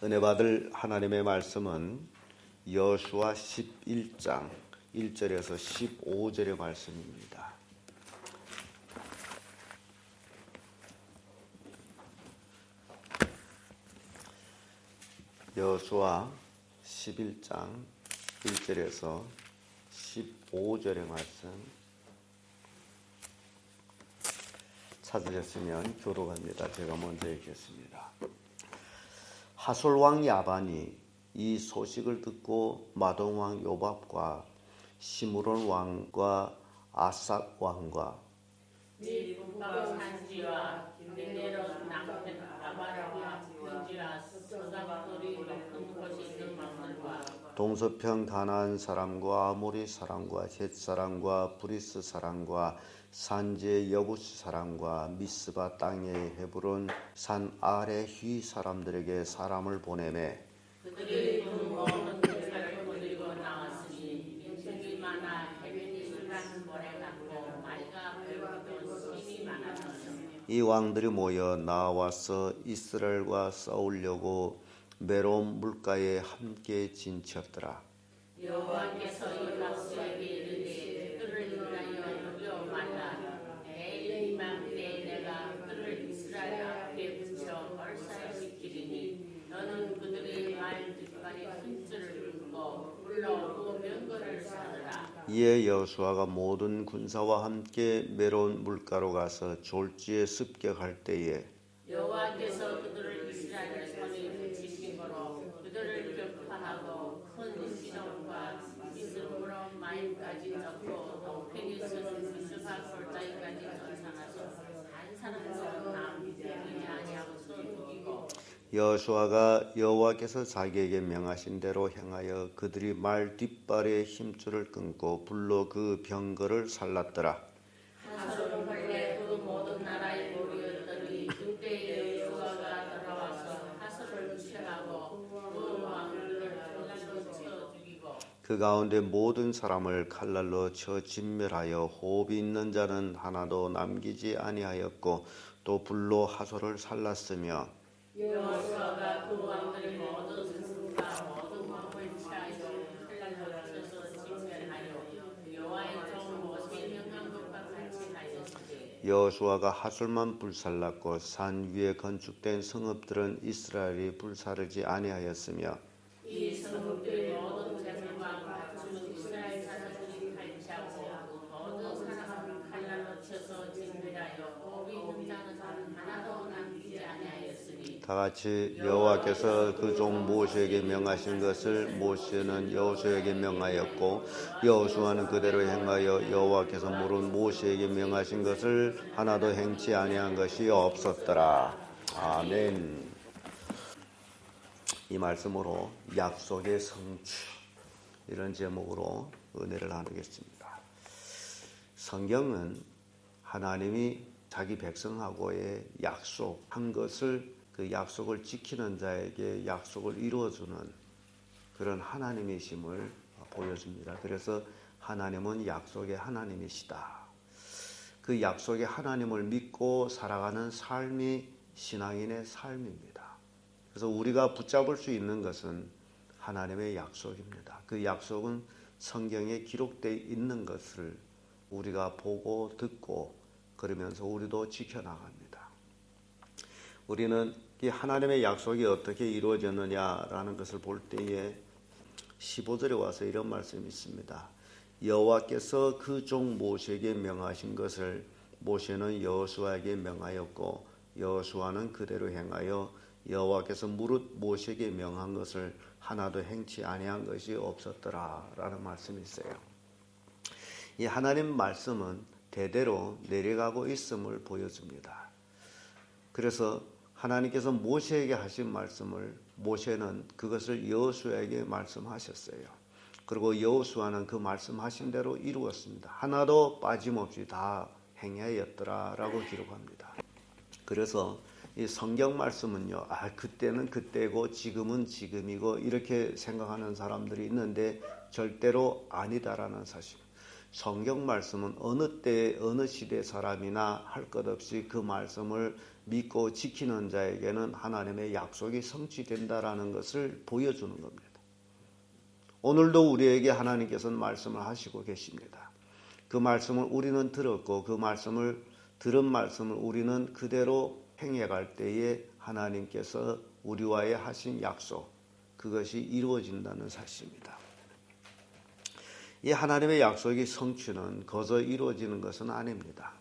은혜 받을 하나님의 말씀은 여호수아 11장 1절에서 15절의 말씀입니다. 여호수아 11장 1절에서 15절의 말씀 찾으셨으면 교독합니다. 제가 먼저 읽겠습니다. 하솔왕 야반이 이 소식을 듣고 마동왕 요밥과 시므론 왕과 아삭 왕과 및 북방 산지와 베네롯 남편 아바라와 분지라 서강소리 높은 곳이 있는 왕들과 동서평 가나안 사람과 아모리 사람과 헷 사람과 브리스 사람과 산지의 여부스 사람과 미스바 땅의 헤브론 산 아래 휘 사람들에게 사람을 보내매 그들이 눈먼 군사를 거두고 나왔으니 인생이 많아 해변이 술하는 모래 같고 마리가 배우기도 힘이 많았으니 이 왕들이 모여 나와서 이스라엘과 싸우려고 메론 물가에 함께 진쳤더라. 여호와께서 이 박수에게 이르되 그들을 인하여 누려 말라. 내일 이맘때 내가 그들을 이스라엘 앞에 붙여 벌사시키리니 너는 그들의 말 뒷발에 힘줄을 끊고 불러 그 명거를 사느라. 이에 여호수아가 모든 군사와 함께 메론 물가로 가서 졸지에 습격할 때에 여호와께서 그들을 이스라엘 손에 붙이신 거로 그들을 격파하고 큰 시nom과 미스므론 마임까지 접고 동편에서는 미스바 골짜기까지 쫓아가서 한 사람도 남기지 아니하고서 죽이고 여호수아가 여호와께서 자기에게 명하신 대로 행하여 그들이 말 뒷발에 힘줄을 끊고 불로 그 병거를 살랐더라. 하솔 벌레 그 모든 나라의 무리였더니 그때 여호수아가 돌아와서 하솔을 취하고 그 왕들을 칼날로 쳐 죽이고 그 가운데 모든 사람을 칼날로 쳐 진멸하여 호흡이 있는 자는 하나도 남기지 아니하였고 또 불로 하솔을 살랐으며 여호수아가 그 왕들의 모든 스승과 모든 왕을 취하여 칼날로 쳐서 진멸하여 여호와의 종 모세의 명한 것과 같이 하였으되 여호수아가 하솔만 불살랐고 산 위에 건축된 성읍들은 이스라엘이 불사르지 아니하였으며 이 성읍들의 모든 재물과 가축은 이스라엘 자손이 탈취하고 모든 사람을 칼날로 쳐서 진멸하여 호흡이 있는 자는 하나도 남기지 아니하였으니 다같이 여호와께서 그 종 모세에게 명하신 것을 모세는 여호수아에게 명하였고 여호수아는 그대로 행하여 여호와께서 물은 모세에게 명하신 것을 하나도 행치 아니한 것이 없었더라. 아멘. 이 말씀으로 약속의 성취 이런 제목으로 은혜를 나누겠습니다. 성경은 하나님이 자기 백성하고의 약속한 것을 그 약속을 지키는 자에게 약속을 이루어주는 그런 하나님이심을 보여줍니다. 그래서 하나님은 약속의 하나님이시다. 그 약속의 하나님을 믿고 살아가는 삶이 신앙인의 삶입니다. 그래서 우리가 붙잡을 수 있는 것은 하나님의 약속입니다. 그 약속은 성경에 기록되어 있는 것을 우리가 보고 듣고 그러면서 우리도 지켜나갑니다. 우리는 이 하나님의 약속이 어떻게 이루어졌느냐라는 것을 볼 때에 15절에 와서 이런 말씀이 있습니다. 여호와께서 그 종 모세에게 명하신 것을 모세는 여호수아에게 명하였고 여호수아는 그대로 행하여 여호와께서 무릇 모세에게 명한 것을 하나도 행치 아니한 것이 없었더라라는 말씀이 있어요. 이 하나님 말씀은 대대로 내려가고 있음을 보여줍니다. 그래서 하나님께서 모세에게 하신 말씀을 모세는 그것을 여호수아에게 말씀하셨어요. 그리고 여호수아는 그 말씀하신 대로 이루었습니다. 하나도 빠짐없이 다 행하였더라라고 기록합니다. 그래서 이 성경 말씀은요, 그때는 그때고 지금은 지금이고 이렇게 생각하는 사람들이 있는데 절대로 아니다라는 사실. 성경 말씀은 어느 때 어느 시대 사람이나 할 것 없이 그 말씀을 믿고 지키는 자에게는 하나님의 약속이 성취된다라는 것을 보여주는 겁니다. 오늘도 우리에게 하나님께서는 말씀을 하시고 계십니다. 그 말씀을 우리는 들었고 그 말씀을 들은 말씀을 우리는 그대로 행해갈 때에 하나님께서 우리와의 하신 약속, 그것이 이루어진다는 사실입니다. 이 하나님의 약속의 성취는 거저 이루어지는 것은 아닙니다.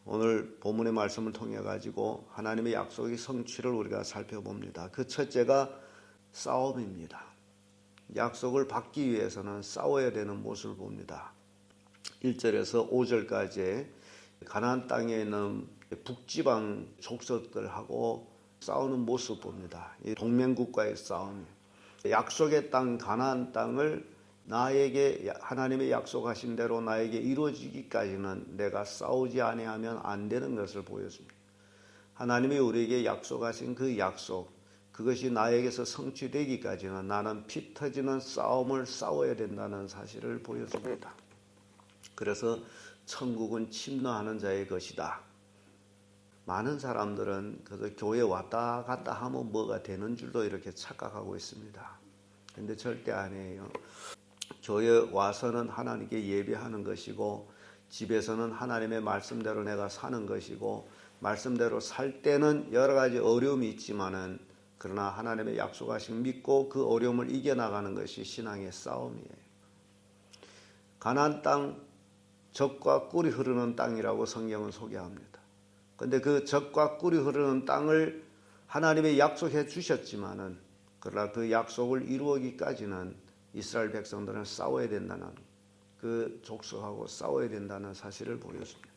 오늘 본문의 말씀을 통해 가지고 하나님의 약속의 성취를 우리가 살펴봅니다. 그 첫째가 싸움입니다. 약속을 받기 위해서는 싸워야 되는 모습을 봅니다. 1절에서 5절까지 가나안 땅에 있는 북지방 족속들하고 싸우는 모습 봅니다. 이 동맹국과의 싸움. 약속의 땅 가나안 땅을 나에게 하나님의 약속하신 대로 나에게 이루어지기까지는 내가 싸우지 아니하면 안 되는 것을 보여줍니다. 하나님이 우리에게 약속하신 그 약속, 그것이 나에게서 성취되기까지는 나는 피 터지는 싸움을 싸워야 된다는 사실을 보여줍니다. 그래서 천국은 침노하는 자의 것이다. 많은 사람들은 그래서 교회 왔다 갔다 하면 뭐가 되는 줄도 이렇게 착각하고 있습니다. 근데 절대 아니에요. 교회 와서는 하나님께 예배하는 것이고 집에서는 하나님의 말씀대로 내가 사는 것이고 말씀대로 살 때는 여러 가지 어려움이 있지만은 그러나 하나님의 약속하신 믿고 그 어려움을 이겨나가는 것이 신앙의 싸움이에요. 가나안 땅 젖과 꿀이 흐르는 땅이라고 성경은 소개합니다. 그런데 그 젖과 꿀이 흐르는 땅을 하나님의 약속해 주셨지만은 그러나 그 약속을 이루기까지는 이스라엘 백성들은 싸워야 된다는 그 족속하고 싸워야 된다는 사실을 보여줍니다.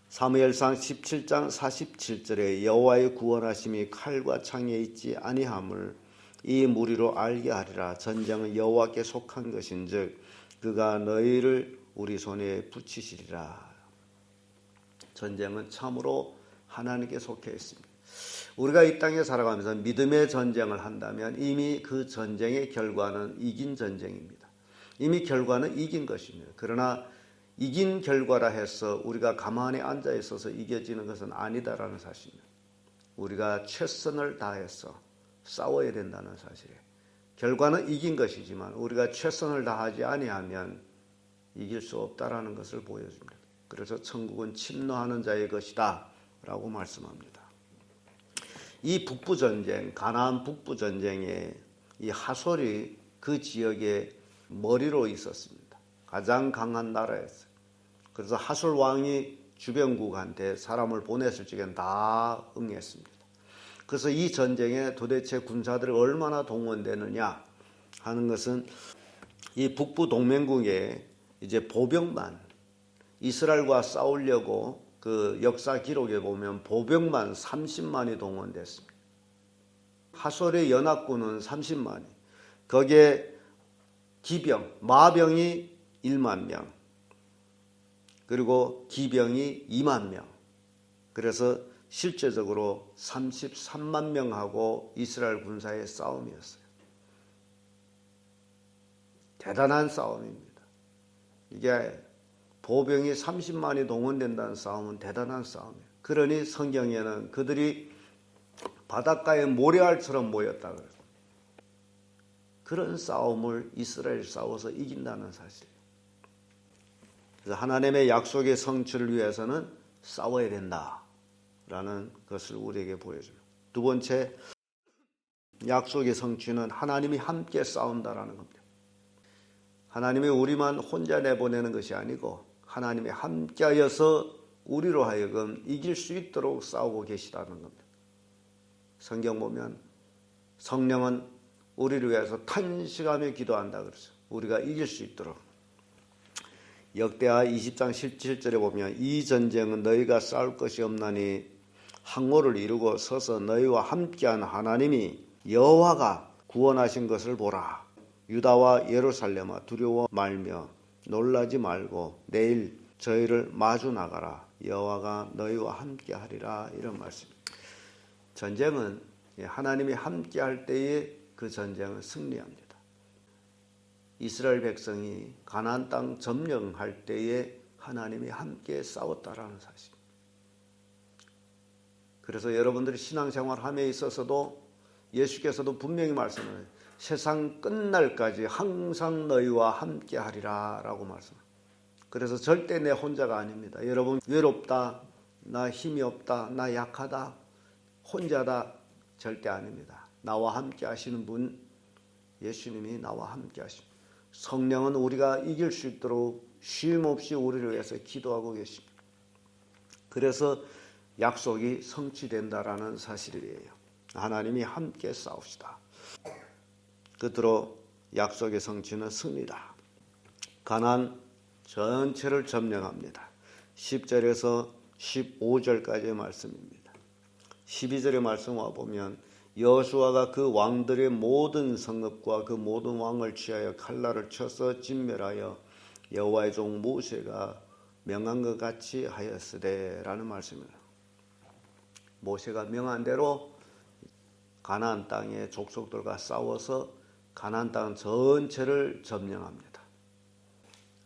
사무엘상 17장 47절에 여호와의 구원하심이 칼과 창에 있지 아니함을 이 무리로 알게 하리라. 전쟁은 여호와께 속한 것인즉 그가 너희를 우리 손에 붙이시리라. 전쟁은 참으로 하나님께 속해 있습니다. 우리가 이 땅에 살아가면서 믿음의 전쟁을 한다면 이미 그 전쟁의 결과는 이긴 전쟁입니다. 이미 결과는 이긴 것입니다. 그러나 이긴 결과라 해서 우리가 가만히 앉아 있어서 이겨지는 것은 아니다라는 사실입니다. 우리가 최선을 다해서 싸워야 된다는 사실이에요. 결과는 이긴 것이지만 우리가 최선을 다하지 아니하면 이길 수 없다라는 것을 보여줍니다. 그래서 천국은 침노하는 자의 것이다 라고 말씀합니다. 이 북부전쟁, 가나안 북부전쟁에 이 하솔이 그 지역의 머리로 있었습니다. 가장 강한 나라였어요. 그래서 하솔 왕이 주변국한테 사람을 보냈을 적엔 다 응했습니다. 그래서 이 전쟁에 도대체 군사들이 얼마나 동원되느냐 하는 것은 이 북부 동맹국에 이제 보병만 이스라엘과 싸우려고 그 역사 기록에 보면 보병만 30만이 동원됐습니다. 하솔의 연합군은 30만이, 거기에 기병, 마병이 1만 명, 그리고 기병이 2만 명. 그래서 실제적으로 33만 명하고 이스라엘 군사의 싸움이었어요. 대단한 싸움입니다. 이게 보병이 30만이 동원된다는 싸움은 대단한 싸움이에요. 그러니 성경에는 그들이 바닷가에 모래알처럼 모였다 그래요. 그런 싸움을 이스라엘이 싸워서 이긴다는 사실이에요. 그래서 하나님의 약속의 성취를 위해서는 싸워야 된다라는 것을 우리에게 보여줍니다. 두 번째, 약속의 성취는 하나님이 함께 싸운다라는 겁니다. 하나님이 우리만 혼자 내보내는 것이 아니고 하나님이 함께하여서 우리로 하여금 이길 수 있도록 싸우고 계시다는 겁니다. 성경 보면 성령은 우리를 위해서 탄식하며 기도한다 그러죠. 우리가 이길 수 있도록. 역대하 20장 17절에 보면 이 전쟁은 너희가 싸울 것이 없나니 항모를 이루고 서서 너희와 함께한 하나님이 여호와가 구원하신 것을 보라. 유다와 예루살렘아 두려워 말며 놀라지 말고 내일 저희를 마주 나가라. 여호와가 너희와 함께하리라. 이런 말씀입니다. 전쟁은 하나님이 함께할 때에 그 전쟁은 승리합니다. 이스라엘 백성이 가나안 땅 점령할 때에 하나님이 함께 싸웠다라는 사실. 그래서 여러분들이 신앙생활함에 있어서도 예수께서도 분명히 말씀을 세상 끝날까지 항상 너희와 함께 하리라 라고 말씀합니다. 그래서 절대 내 혼자가 아닙니다. 여러분 외롭다, 나 힘이 없다, 나 약하다, 혼자다 절대 아닙니다. 나와 함께 하시는 분 예수님이 나와 함께 하십니다. 성령은 우리가 이길 수 있도록 쉼없이 우리를 위해서 기도하고 계십니다. 그래서 약속이 성취된다라는 사실이에요. 하나님이 함께 싸우시다. 끝으로 약속의 성취는 승리다. 가나안 전체를 점령합니다. 10절에서 15절까지의 말씀입니다. 12절의 말씀 와보면 여호수아가 그 왕들의 모든 성읍과 그 모든 왕을 취하여 칼날을 쳐서 진멸하여 여호와의 종 모세가 명한 것 같이 하였으되 라는 말씀입니다. 모세가 명한 대로 가나안 땅의 족속들과 싸워서 가나안 땅 전체를 점령합니다.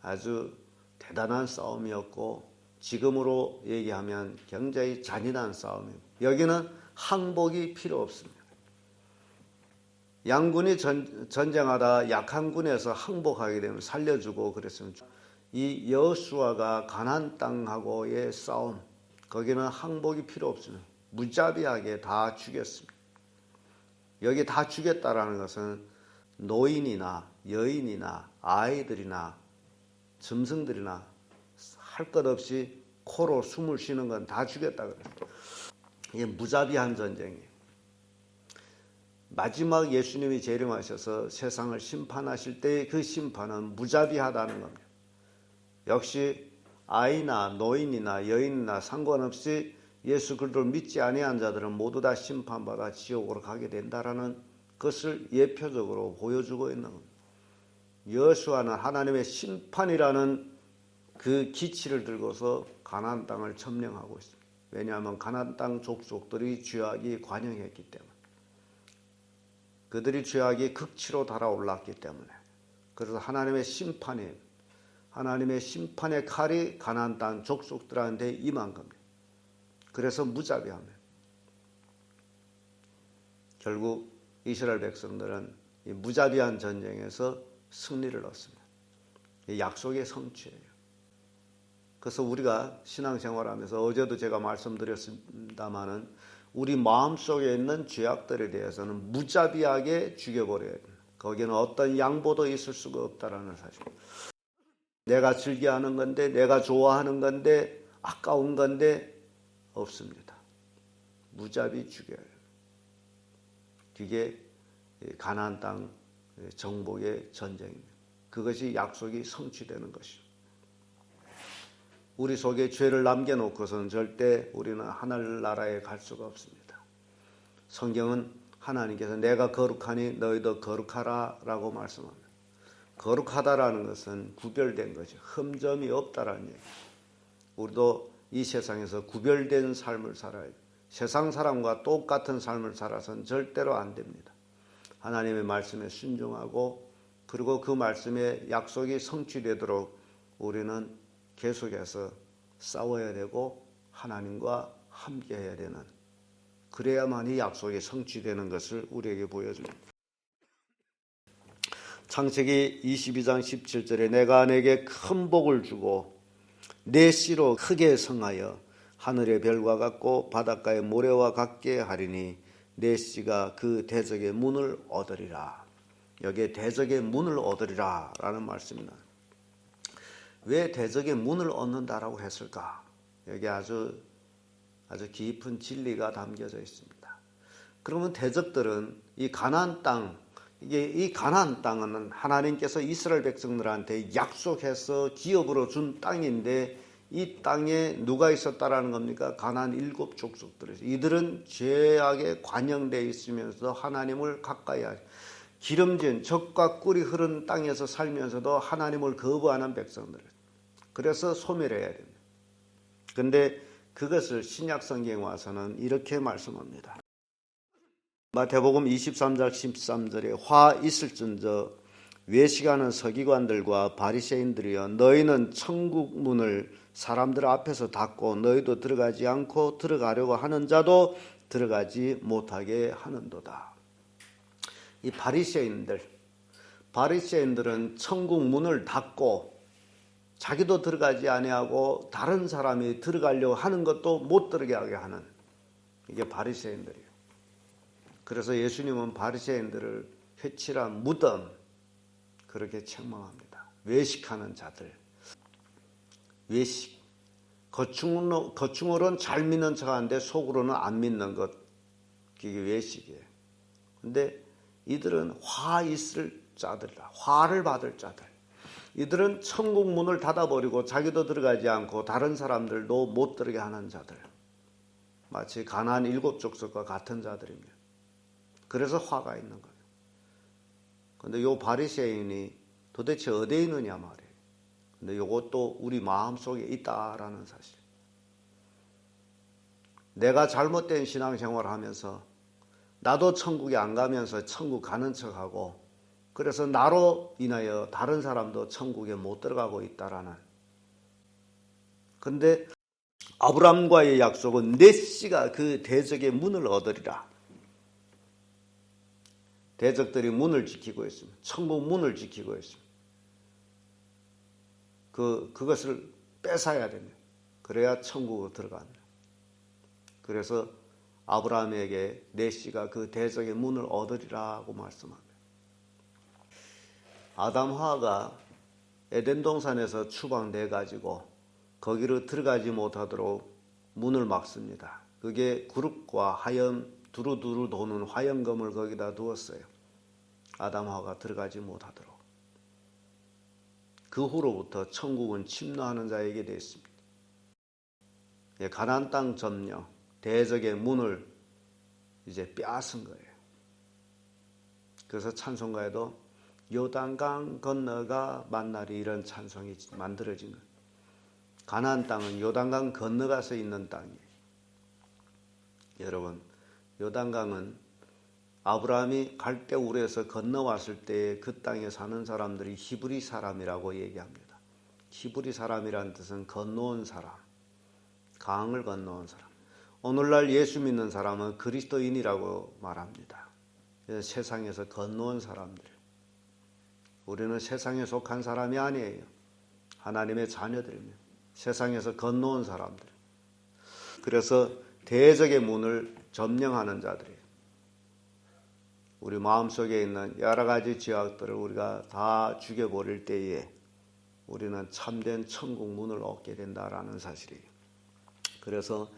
아주 대단한 싸움이었고 지금으로 얘기하면 굉장히 잔인한 싸움입니다. 여기는 항복이 필요 없습니다. 양군이 전쟁하다 약한 군에서 항복하게 되면 살려주고 그랬으면 이 여호수아가 가나안 땅하고의 싸움 거기는 항복이 필요 없습니다. 무자비하게 다 죽였습니다. 여기 다 죽였다라는 것은 노인이나 여인이나 아이들이나 짐승들이나 할 것 없이 코로 숨을 쉬는 건 다 죽였다 그래요. 이게 무자비한 전쟁이에요. 마지막 예수님이 재림하셔서 세상을 심판하실 때 그 심판은 무자비하다는 겁니다. 역시 아이나 노인이나 여인이나 상관없이 예수 그리스도를 믿지 아니한 자들은 모두 다 심판받아 지옥으로 가게 된다라는 것을 예표적으로 보여주고 있는 겁니다. 여호수아는 하나님의 심판이라는 그 기치를 들고서 가나안 땅을 점령하고 있습니다. 왜냐하면 가나안 땅 족속들이 죄악이 관영했기 때문에 그들이 죄악이 극치로 달아올랐기 때문에 그래서 하나님의 심판의 칼이 가나안 땅 족속들한테 임한 겁니다. 그래서 무자비합니다. 결국 이스라엘 백성들은 이 무자비한 전쟁에서 승리를 얻습니다. 이 약속의 성취예요. 그래서 우리가 신앙생활하면서 어제도 제가 말씀드렸습니다마는 우리 마음속에 있는 죄악들에 대해서는 무자비하게 죽여버려야 됩니다. 거기는 어떤 양보도 있을 수가 없다라는 사실. 내가 즐겨하는 건데 내가 좋아하는 건데 아까운 건데 없습니다. 무자비 죽여야 해요. 그게 가나안 땅 정복의 전쟁입니다. 그것이 약속이 성취되는 것이죠. 우리 속에 죄를 남겨놓고서는 절대 우리는 하늘나라에 갈 수가 없습니다. 성경은 하나님께서 내가 거룩하니 너희도 거룩하라 라고 말씀합니다. 거룩하다라는 것은 구별된 거죠. 흠점이 없다라는 얘기예요. 우리도 이 세상에서 구별된 삶을 살아야 돼요. 세상 사람과 똑같은 삶을 살아서는 절대로 안 됩니다. 하나님의 말씀에 순종하고 그리고 그 말씀의 약속이 성취되도록 우리는 계속해서 싸워야 되고 하나님과 함께 해야 되는 그래야만 이 약속이 성취되는 것을 우리에게 보여줍니다. 창세기 22장 17절에 내가 내게 큰 복을 주고 내 씨로 크게 성하여 하늘의 별과 같고 바닷가의 모래와 같게 하리니 내 씨가 그 대적의 문을 얻으리라. 여기에 대적의 문을 얻으리라 라는 말씀입니다. 왜 대적의 문을 얻는다라고 했을까? 여기 아주 깊은 진리가 담겨져 있습니다. 그러면 대적들은 이 가나안 땅, 이 가나안 땅은 하나님께서 이스라엘 백성들한테 약속해서 기업으로 준 땅인데 이 땅에 누가 있었다라는 겁니까? 가나안 7 족속들이. 이들은 죄악에 관영되어 있으면서 하나님을 가까이 하죠. 기름진 젖과 꿀이 흐른 땅에서 살면서도 하나님을 거부하는 백성들. 그래서 소멸해야 됩니다. 그런데 그것을 신약 성경에 와서는 이렇게 말씀합니다. 마태복음 23장 13절에 화 있을진저 외식하는 서기관들과 바리새인들이여 너희는 천국 문을 사람들 앞에서 닫고 너희도 들어가지 않고 들어가려고 하는 자도 들어가지 못하게 하는도다. 이 바리새인들은 천국 문을 닫고 자기도 들어가지 아니하고 다른 사람이 들어가려고 하는 것도 못 들어가게 하는 이게 바리새인들이에요. 그래서 예수님은 바리새인들을 회칠한 무덤 그렇게 책망합니다. 외식하는 자들, 외식. 겉으로는 잘 믿는 척하는데 속으로는 안 믿는 것, 그게 외식이에요. 근데 이들은 화 있을 자들이다. 화를 받을 자들. 이들은 천국 문을 닫아버리고 자기도 들어가지 않고 다른 사람들도 못 들어게 하는 자들. 마치 가나안 7 족속과 같은 자들입니다. 그래서 화가 있는 거예요. 근데 요 바리새인이 도대체 어디에 있느냐 말이에요. 근데 요것도 우리 마음속에 있다라는 사실. 내가 잘못된 신앙생활을 하면서 나도 천국에 안 가면서 천국 가는 척하고 그래서 나로 인하여 다른 사람도 천국에 못 들어가고 있다라는. 근데 아브라함과의 약속은 내 씨가 그 대적의 문을 얻으리라. 대적들이 문을 지키고 있습니다. 천국 문을 지키고 있습니다. 그것을 뺏어야 됩니다. 그래야 천국으로 들어갑니다. 그래서 아브라함에게 내 씨가 그 대적의 문을 얻으리라고 말씀합니다. 아담 하와가 에덴 동산에서 추방돼 가지고 거기로 들어가지 못하도록 문을 막습니다. 그게 그룹과 하염 두루두루 도는 화염검을 거기다 두었어요. 아담 하와가 들어가지 못하도록. 그 후로부터 천국은 침노하는 자에게 됐습니다. 가나안 땅 점령, 대적의 문을 이제 빼앗은 거예요. 그래서 찬송가에도 요단강 건너가 만나리 이런 찬송이 만들어진 거예요. 가나안 땅은 요단강 건너가서 있는 땅이에요. 여러분, 요단강은 아브라함이 갈대우르에서 건너왔을 때 그 땅에 사는 사람들이 히브리 사람이라고 얘기합니다. 히브리 사람이라는 뜻은 건너온 사람, 강을 건너온 사람. 오늘날 예수 믿는 사람은 그리스도인이라고 말합니다. 세상에서 건너온 사람들. 우리는 세상에 속한 사람이 아니에요. 하나님의 자녀들입니다. 세상에서 건너온 사람들. 그래서 대적의 문을 점령하는 자들이에요. 우리 마음속에 있는 여러 가지 죄악들을 우리가 다 죽여버릴 때에 우리는 참된 천국 문을 얻게 된다라는 사실이에요. 그래서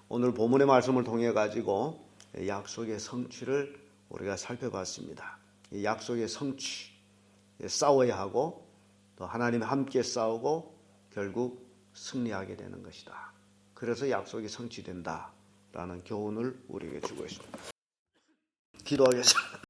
오늘 본문의 말씀을 통해 가지고 약속의 성취를 우리가 살펴봤습니다. 이 약속의 성취, 싸워야 하고 또 하나님과 함께 싸우고 결국 승리하게 되는 것이다. 그래서 약속이 성취된다라는 교훈을 우리에게 주고 있습니다. 기도하겠습니다.